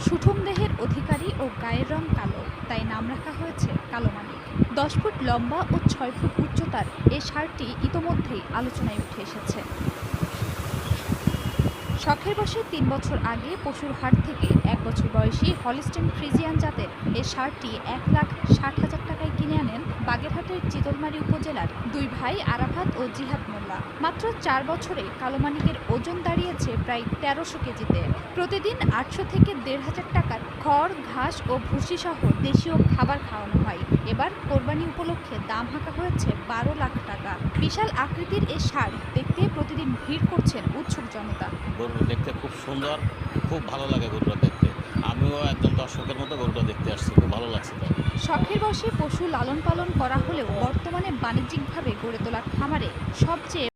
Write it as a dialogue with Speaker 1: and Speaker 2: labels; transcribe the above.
Speaker 1: সুঠম দেহের অধিকারী ও গায়ের রং কালো, তাই নাম রাখা হয়েছে কালো মানিক। 10 ফুট লম্বা ও 6 ফুট উচ্চতার এ ষাঁড়টি ইতোমধ্যেই আলোচনায় উঠে এসেছে। শখের বসে 3 বছর আগে পশুর হাট থেকে 1 বছর বয়সী হলিস্টিন ফ্রিজিয়ান জাতের এ ষাঁড়টি 1,60,000 টাকায় কিনে আনেন বাগেরহাটের চিতলমারী উপজেলার দুই ভাই আরাফাত ও জিহাদ মোল্লা। মাত্র 4 বছরে কালো মানিকের ওজন দাঁড়িয়েছে প্রায় 1300 কেজিতে। প্রতিদিন 800 থেকে 1,500 টাকার খড়, ঘাস ও ভুসি সহ দেশীয় খাবার খাওয়ানো হয়। এবার কোরবানি উপলক্ষে দাম হাঁকা হয়েছে 12 লাখ টাকা। বিশাল আকৃতির এ ষাঁড় দেখতে প্রতিদিন ভিড় করছেন উৎসুক জনতা।
Speaker 2: গরুটা দেখতে খুব সুন্দর, খুব ভালো লাগে গরুটা দেখতে। আমিও একদম দর্শকের মতো গরুটা দেখতে আসছি, খুব ভালো লাগছে তাই।
Speaker 1: শখের বশে পশু লালন পালন করা হলেও বর্তমানে বাণিজ্যিকভাবে গড়ে তোলা খামারে সবচেয়ে